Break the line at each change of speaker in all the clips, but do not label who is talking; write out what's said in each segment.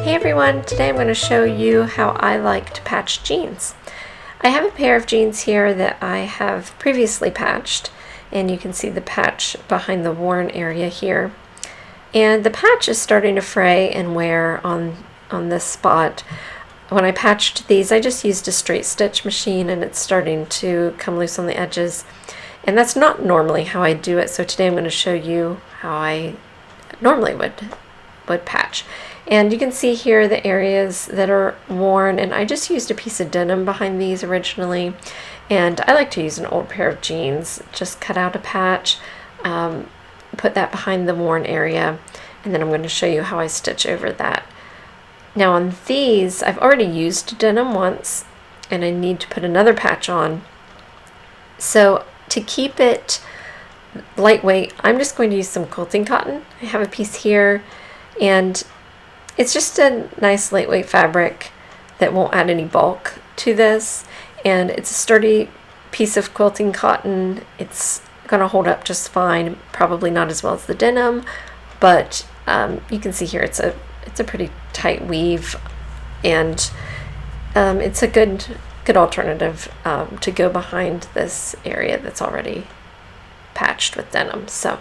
Hey everyone, today I'm going to show you how I like to patch jeans. I have a pair of jeans here that I have previously patched, and you can see the patch behind the worn area here. And the patch is starting to fray and wear on this spot. When I patched these, I just used a straight stitch machine and it's starting to come loose on the edges. And that's not normally how I do it, so today I'm going to show you how I normally would patch. And you can see here the areas that are worn, and I just used a piece of denim behind these originally, and I like to use an old pair of jeans. Just cut out a patch, put that behind the worn area, and then I'm going to show you how I stitch over that. Now on these, I've already used denim once, and I need to put another patch on. So to keep it lightweight, I'm just going to use some quilting cotton. I have a piece here, and it's just a nice lightweight fabric that won't add any bulk to this, and it's a sturdy piece of quilting cotton. It's going to hold up just fine, probably not as well as the denim, but you can see here it's a pretty tight weave, and it's a good alternative to go behind this area that's already patched with denim. So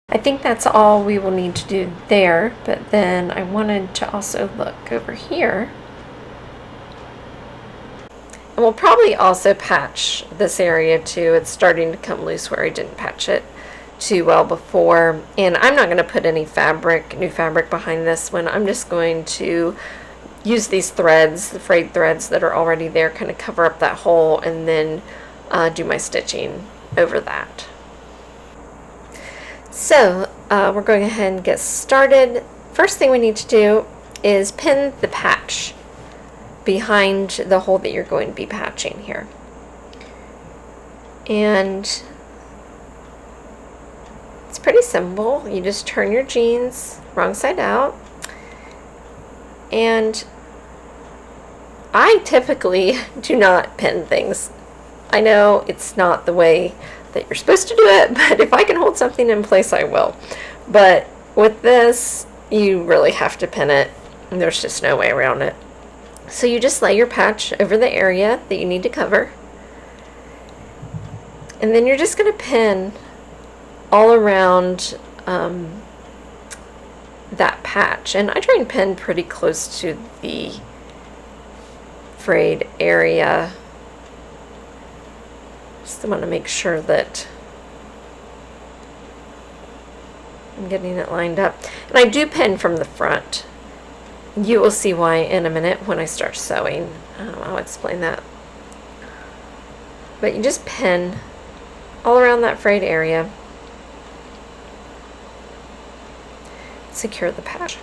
I think that's all we will need to do there, but then I wanted to also look over here. And we'll probably also patch this area too. It's starting to come loose where I didn't patch it too well before. And I'm not going to put any new fabric behind this one. I'm just going to use these threads, the frayed threads that are already there, kind of cover up that hole, and then do my stitching over that. So we're going ahead and get started. First thing we need to do is pin the patch behind the hole that you're going to be patching here. And it's pretty simple. You just turn your jeans wrong side out. And I typically do not pin things. I know it's not the way that you're supposed to do it, but if I can hold something in place, I will. But with this, you really have to pin it, and there's just no way around it. So you just lay your patch over the area that you need to cover, and then you're just going to pin all around that patch. And I try and pin pretty close to the frayed area. Just want to make sure that I'm getting it lined up. And I do pin from the front. You will see why in a minute when I start sewing. I'll explain that. But you just pin all around that frayed area. Secure the patch.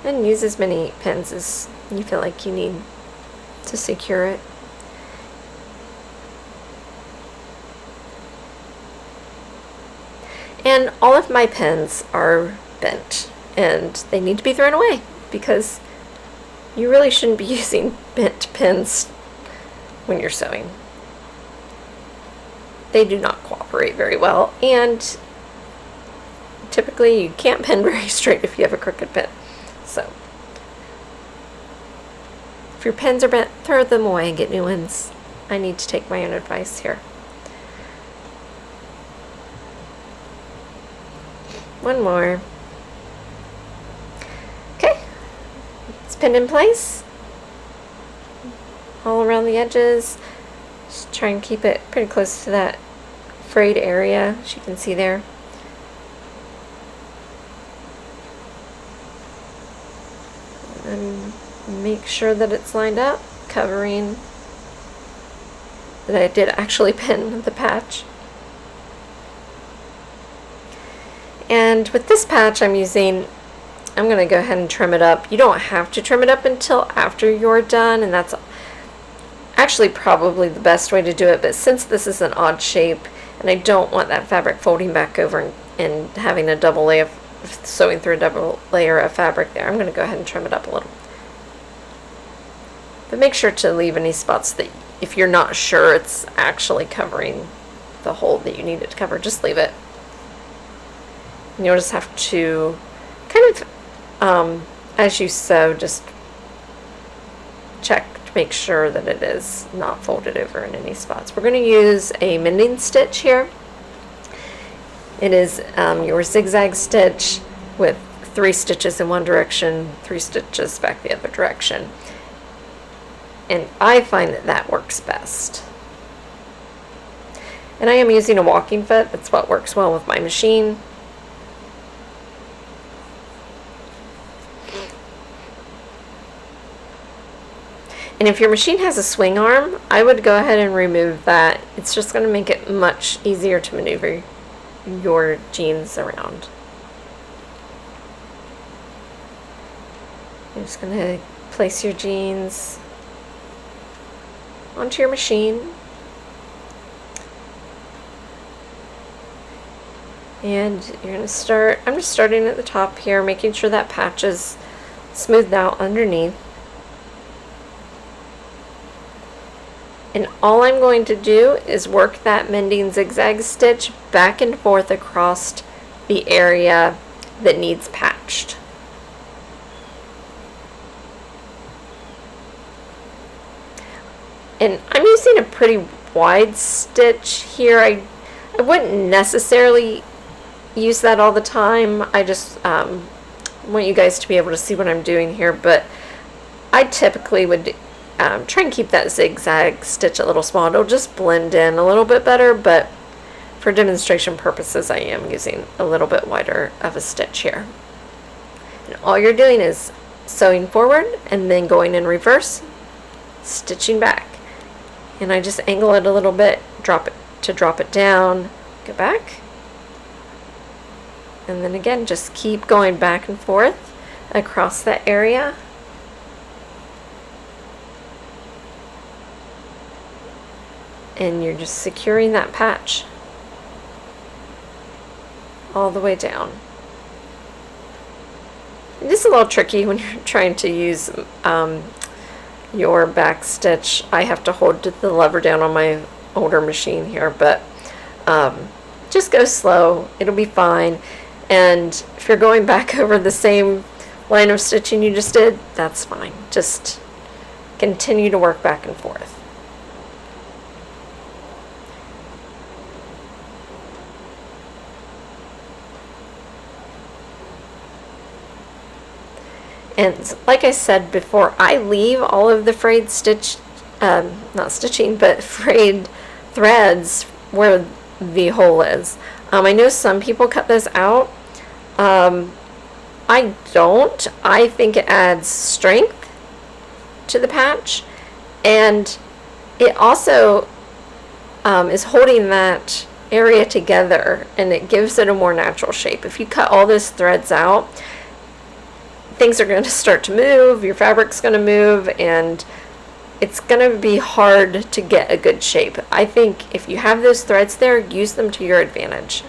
And use as many pins as you feel like you need to secure it. And all of my pins are bent, and they need to be thrown away because you really shouldn't be using bent pins when you're sewing. They do not cooperate very well, and typically you can't pin very straight if you have a crooked pin. So if your pins are bent, throw them away and get new ones. I need to take my own advice here. One more. Okay, it's pinned in place all around the edges. Just try and keep it pretty close to that frayed area, as you can see there. And make sure that it's lined up, covering that I did actually pin the patch. And with this patch I'm going to go ahead and trim it up. You don't have to trim it up until after you're done, and that's actually probably the best way to do it, but since this is an odd shape and I don't want that fabric folding back over and and having a double layer, sewing through a double layer of fabric there. I'm going to go ahead and trim it up a little. But make sure to leave any spots that if you're not sure it's actually covering the hole that you need it to cover, just leave it. And you'll just have to kind of, as you sew, just check to make sure that it is not folded over in any spots. We're going to use a mending stitch here. It is your zigzag stitch with 3 stitches in one direction, 3 stitches back the other direction. And I find that that works best. And I am using a walking foot. That's what works well with my machine. And if your machine has a swing arm, I would go ahead and remove that. It's just going to make it much easier to maneuver your jeans around. You're just going to place your jeans onto your machine. And you're going to start, I'm just starting at the top here, making sure that patch is smoothed out underneath. And all I'm going to do is work that mending zigzag stitch back and forth across the area that needs patched. And I'm using a pretty wide stitch here. I wouldn't necessarily use that all the time. I just want you guys to be able to see what I'm doing here, but I typically would try and keep that zigzag stitch a little small. It'll just blend in a little bit better, but for demonstration purposes I am using a little bit wider of a stitch here. And all you're doing is sewing forward and then going in reverse, stitching back. And I just angle it a little bit, drop it down, go back. And then again, just keep going back and forth across that area. And you're just securing that patch all the way down. It is a little tricky when you're trying to use your back stitch. I have to hold the lever down on my older machine here, but just go slow, it'll be fine. And if you're going back over the same line of stitching you just did, that's fine. Just continue to work back and forth. And like I said before, I leave all of the frayed stitch, not stitching, but frayed threads where the hole is. I know some people cut those out. I don't. I think it adds strength to the patch, and it also is holding that area together, and it gives it a more natural shape. If you cut all those threads out, things are going to start to move, your fabric's going to move, and it's going to be hard to get a good shape. I think if you have those threads there, use them to your advantage.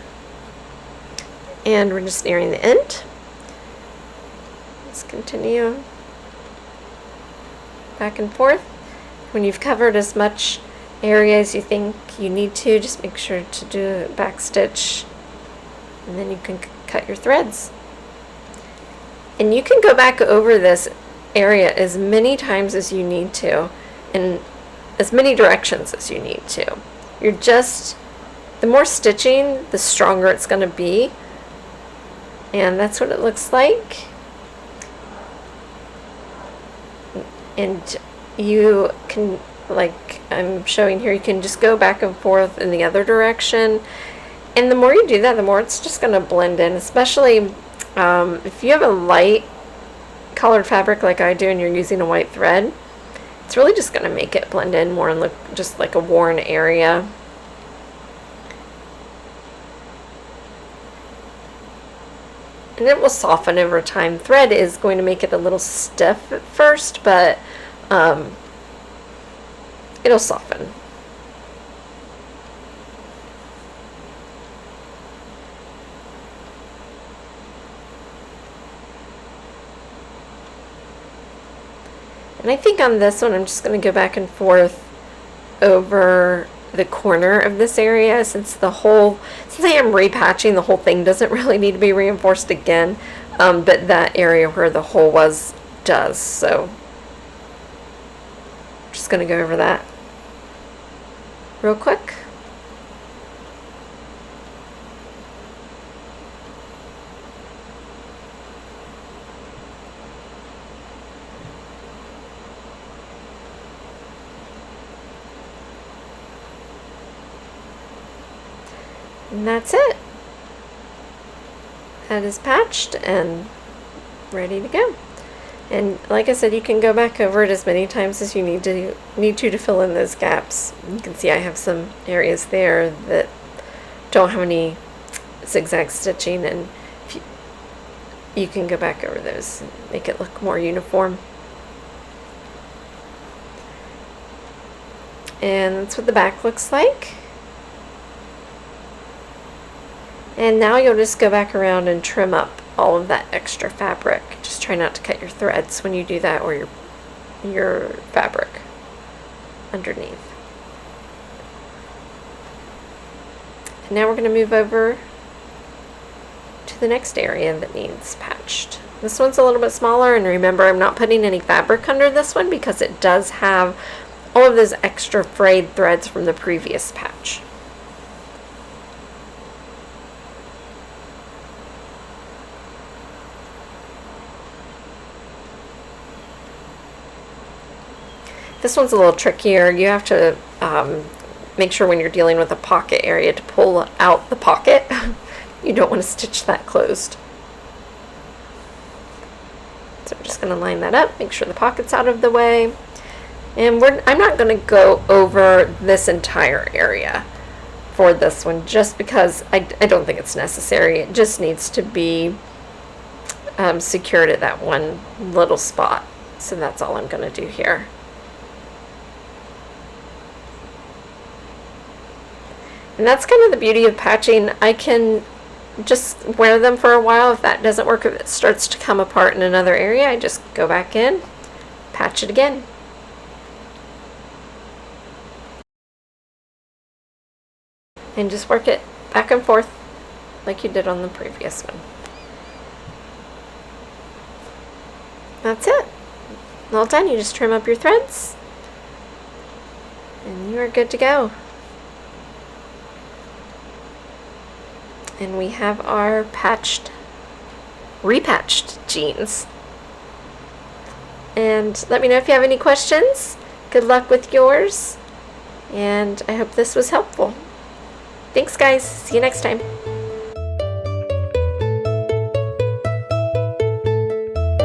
And we're just nearing the end. Let's continue back and forth. When you've covered as much area as you think you need to, just make sure to do a back stitch, and then you can cut your threads. And you can go back over this area as many times as you need to, in as many directions as you need to. You're just, the more stitching, the stronger it's going to be. And that's what it looks like. And you can, like I'm showing here, you can just go back and forth in the other direction. And the more you do that, the more it's just going to blend in, especially if you have a light colored fabric like I do and you're using a white thread, it's really just going to make it blend in more and look just like a worn area. And it will soften over time. Thread is going to make it a little stiff at first, but it'll soften. And I think on this one I'm just going to go back and forth over the corner of this area since I am repatching, the whole thing doesn't really need to be reinforced again, but that area where the hole was does. So I'm just going to go over that real quick. And that's it. That is patched and ready to go. And like I said, you can go back over it as many times as you need to fill in those gaps. You can see I have some areas there that don't have any zigzag stitching, and you can go back over those and make it look more uniform. And that's what the back looks like. And now you'll just go back around and trim up all of that extra fabric. Just try not to cut your threads when you do that, or your fabric underneath. And now we're going to move over to the next area that needs patched. This one's a little bit smaller, and remember, I'm not putting any fabric under this one because it does have all of those extra frayed threads from the previous patch. This one's a little trickier. You have to make sure when you're dealing with a pocket area to pull out the pocket. You don't want to stitch that closed. So I'm just going to line that up, make sure the pocket's out of the way. And I'm not going to go over this entire area for this one just because I don't think it's necessary. It just needs to be secured at that one little spot. So that's all I'm going to do here. And that's kind of the beauty of patching. I can just wear them for a while. If that doesn't work, if it starts to come apart in another area, I just go back in, patch it again. And just work it back and forth like you did on the previous one. That's it. All done. You just trim up your threads and you are good to go. And we have our repatched jeans. And let me know if you have any questions. Good luck with yours. And I hope this was helpful. Thanks, guys. See you next time.